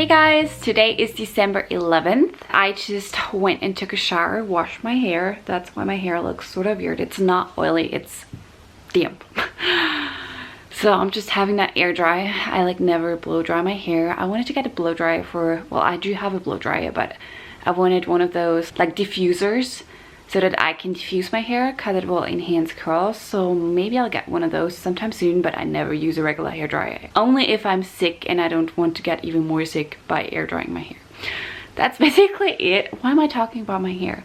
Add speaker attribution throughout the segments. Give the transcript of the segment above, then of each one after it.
Speaker 1: Hey guys, today is December 11th. I just went and took a shower, washed my hair. That's why my hair looks sort of weird. It's not oily, it's damp. So I'm just having that air dry. I like never blow dry my hair. I wanted to get a blow dryer for, well, I do have a blow dryer, but I wanted one of those like diffusers so that I can diffuse my hair because it will enhance curls. So maybe I'll get one of those sometime soon, but I never use a regular hair dryer. Only if I'm sick and I don't want to get even more sick by air drying my hair. That's basically it. Why am I talking about my hair?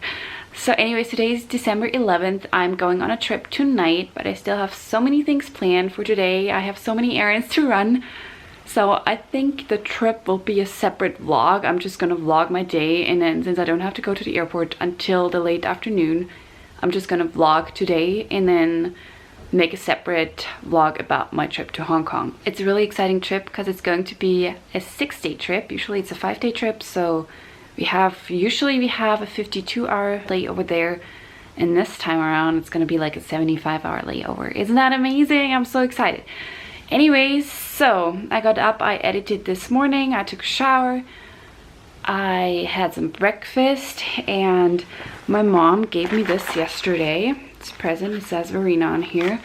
Speaker 1: So anyways, today is December 11th. I'm going on a trip tonight, but I still have so many things planned for today. I have so many errands to run. So I think the trip will be a separate vlog. I'm just gonna vlog my day, and then since I don't have to go to the airport until the late afternoon, I'm just gonna vlog today and then make a separate vlog about my trip to Hong Kong. It's a really exciting trip because it's going to be a 6-day trip. Usually it's a 5-day trip, so usually we have a 52-hour layover there, and this time around it's gonna be like a 75-hour layover. Isn't that amazing? I'm so excited. Anyways, so I got up, I edited this morning, I took a shower, I had some breakfast, and my mom gave me this yesterday. It's a present, it says Verena on here.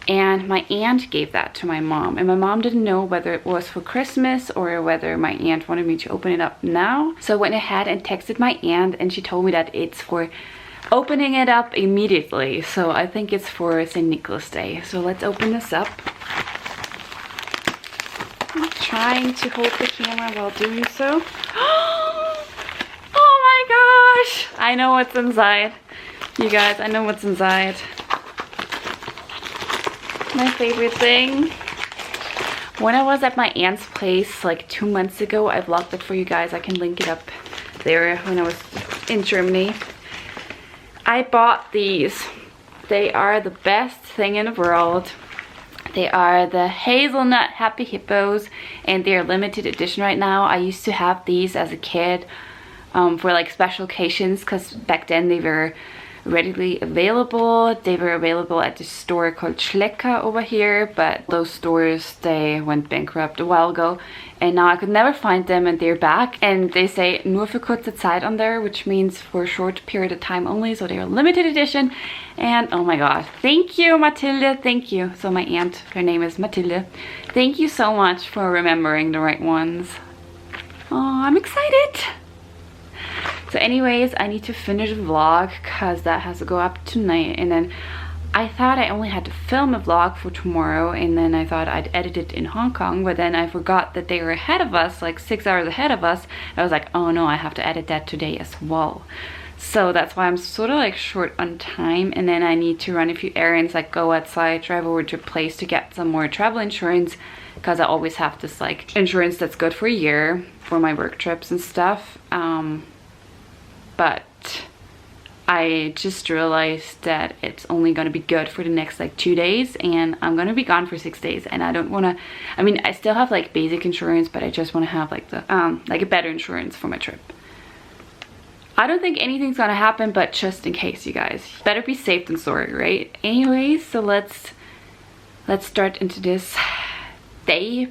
Speaker 1: And my aunt gave that to my mom, and my mom didn't know whether it was for Christmas or whether my aunt wanted me to open it up now. So I went ahead and texted my aunt, and she told me that it's for opening it up immediately. So I think it's for St. Nicholas Day. So let's open this up. I'm trying to hold the camera while doing so. Oh my gosh! I know what's inside. You guys, I know what's inside. My favorite thing. When I was at my aunt's place like 2 months ago, I vlogged it for you guys. I can link it up there when I was in Germany. I bought these. They are the best thing in the world. They are the hazelnut happy hippos, and they're limited edition right now. I used to have these as a kid for like special occasions, because back then they were readily available. They were available at the store called Schlecker over here, but those stores, they went bankrupt a while ago, and now I could never find them, and they're back, and they say nur für kurze Zeit on there, which means for a short period of time only, so they're limited edition. And oh my god, thank you Mathilde, thank you. So my aunt, her name is Mathilde, thank you so much for remembering the right ones. Oh, I'm excited. So anyways, I need to finish the vlog because that has to go up tonight, and then I thought I only had to film a vlog for tomorrow, and then I thought I'd edit it in Hong Kong, but then I forgot that they were ahead of us, like 6 hours ahead of us. I was like, oh no, I have to edit that today as well. So that's why I'm sort of like short on time, and then I need to run a few errands, like go outside, drive over to a place to get some more travel insurance, because I always have this like insurance that's good for a year for my work trips and stuff. But I just realized that it's only going to be good for the next like 2 days, and I'm going to be gone for 6 days, and I don't want to, I mean, I still have like basic insurance, but I just want to have like the like a better insurance for my trip. I don't think anything's going to happen, but just in case, you guys, better be safe than sorry, right? Anyways, so let's start into this day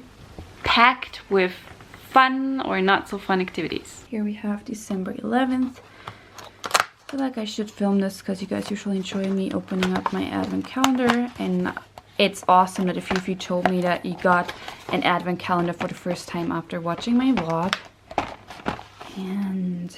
Speaker 1: packed with fun or not so fun activities. Here we have December 11th. I feel like I should film this because you guys usually enjoy me opening up my advent calendar, and it's awesome that a few of you told me that you got an advent calendar for the first time after watching my vlog. And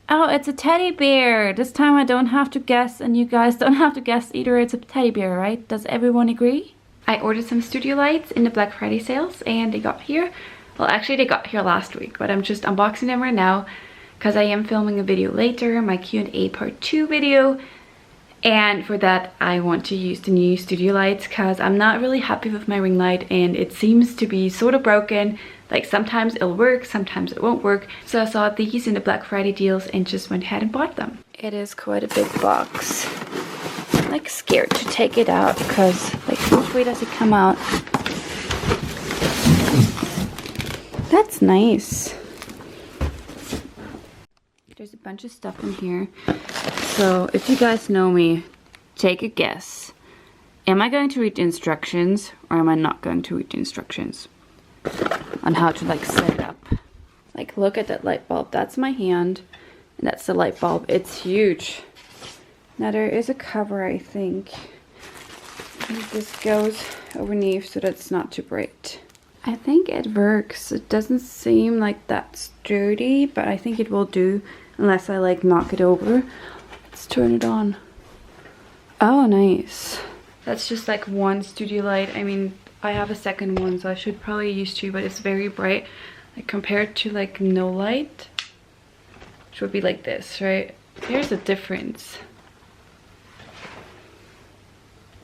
Speaker 1: oh, it's a teddy bear. This time I don't have to guess, and you guys don't have to guess either. It's a teddy bear, right? Does everyone agree? I ordered some studio lights in the Black Friday sales, and they got here. Well, actually they got here last week, but I'm just unboxing them right now because I am filming a video later, my Q&A part 2 video. And for that I want to use the new studio lights because I'm not really happy with my ring light, and it seems to be sort of broken. Like sometimes it'll work, sometimes it won't work. So I saw these in the Black Friday deals and just went ahead and bought them. It is quite a big box. I'm like scared to take it out because like which way does it come out? That's nice. There's a bunch of stuff in here. So if you guys know me, take a guess. Am I going to read the instructions or am I not going to read the instructions? on how to like set it up. Like, look at that light bulb. That's my hand, and that's the light bulb. It's huge. Now there is a cover, I think. And this goes underneath so that it's not too bright. I think it works. It doesn't seem like that sturdy, but I think it will do unless I like knock it over. Let's turn it on. Oh, nice. That's just like one studio light. I mean, I have a second one, so I should probably use two, but it's very bright. Like compared to like no light, which would be like this, right? Here's the difference.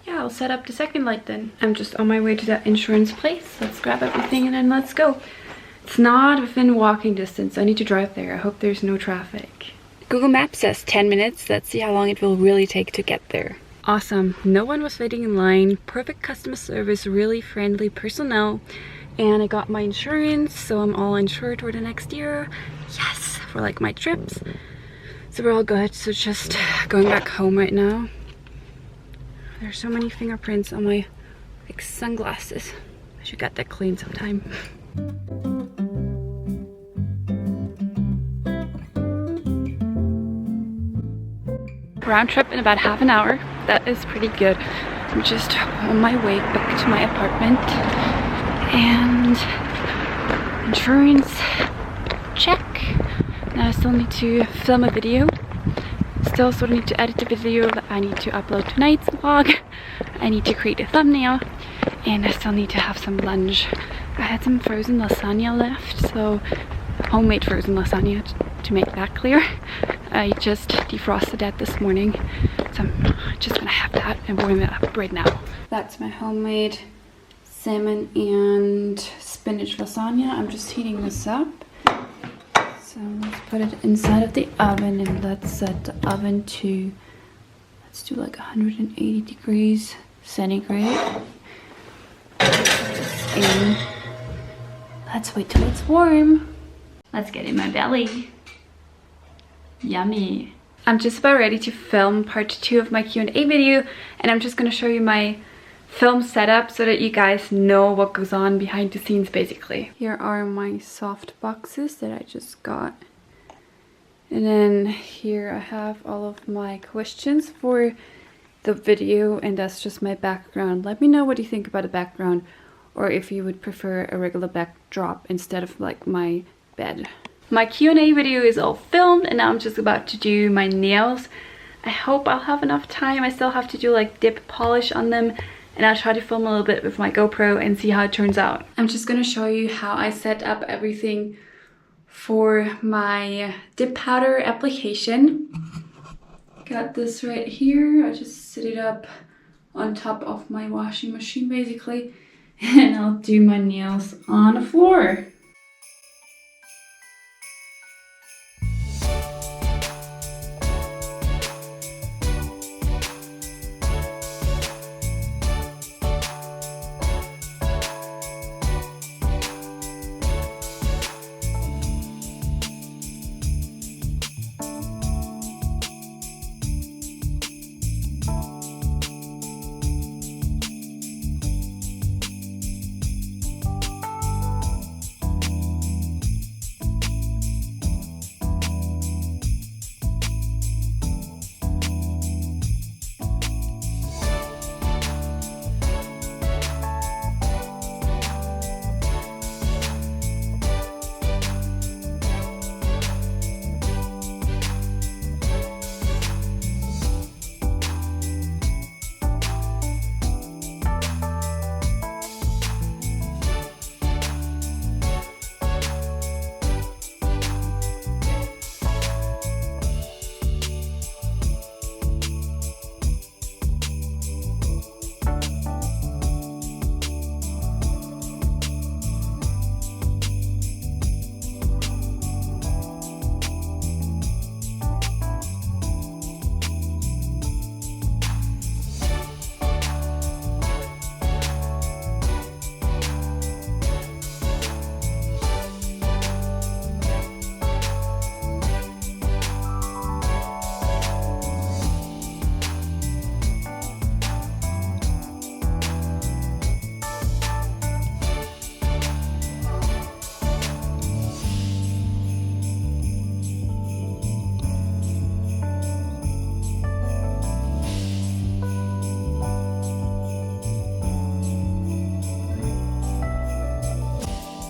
Speaker 1: Yeah, I'll set up the second light then. I'm just on my way to that insurance place. Let's grab everything and then let's go. It's not within walking distance. I need to drive there. I hope there's no traffic. Google Maps says 10 minutes. Let's see how long it will really take to get there. Awesome. No one was waiting in line. Perfect customer service, really friendly personnel. And I got my insurance, so I'm all insured for the next year. Yes, for like my trips. So we're all good. So just going back home right now. There's so many fingerprints on my like sunglasses. I should get that cleaned sometime. Round trip in about half an hour. That is pretty good. I'm just on my way back to my apartment. And insurance check. Now I still need to film a video. Still sort of need to edit the video that I need to upload tonight's vlog. I need to create a thumbnail, and I still need to have some lunch. I had some frozen lasagna left, so homemade frozen lasagna to make that clear. I just defrosted that this morning, so I'm just gonna have that and warm it up right now. That's my homemade salmon and spinach lasagna. I'm just heating this up. So let's put it inside of the oven and let's set the oven to, let's do like 180 degrees centigrade. And let's wait till it's warm. Let's get in my belly. Yummy. I'm just about ready to film part 2 of my Q&A video, and I'm just going to show you my film setup so that you guys know what goes on behind the scenes basically. Here are my soft boxes that I just got. And then here I have all of my questions for the video, and that's just my background. Let me know what you think about the background, or if you would prefer a regular backdrop instead of like my bed. My Q&A video is all filmed, and now I'm just about to do my nails. I hope I'll have enough time. I still have to do like dip polish on them, and I'll try to film a little bit with my GoPro and see how it turns out. I'm just gonna show you how I set up everything for my dip powder application. Got this right here. I just set it up on top of my washing machine basically, and I'll do my nails on the floor.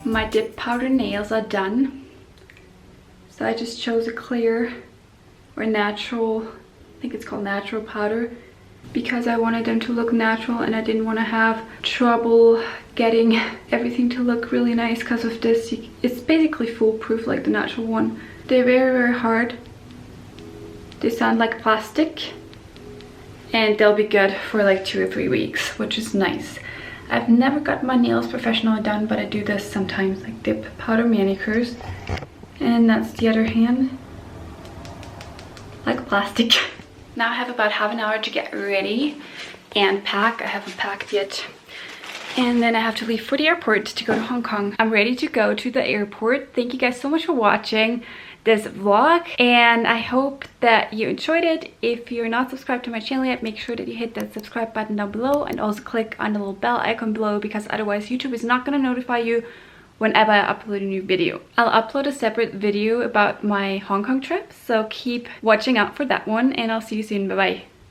Speaker 1: My dip powder nails are done. So I just chose a clear or natural, I think it's called natural powder, because I wanted them to look natural and I didn't want to have trouble getting everything to look really nice because of this. It's basically foolproof like the natural one. They're very, very hard. They sound like plastic and they'll be good for like 2 or 3 weeks, which is nice. I've never got my nails professionally done, but I do this sometimes, like dip powder manicures. And that's the other hand. Like plastic. Now I have about half an hour to get ready and pack. I haven't packed yet. And then I have to leave for the airport to go to Hong Kong. I'm ready to go to the airport. Thank you guys so much for watching this vlog. And I hope that you enjoyed it. If you're not subscribed to my channel yet, make sure that you hit that subscribe button down below. And also click on the little bell icon below, because otherwise YouTube is not going to notify you whenever I upload a new video. I'll upload a separate video about my Hong Kong trip, so keep watching out for that one, and I'll see you soon. Bye bye.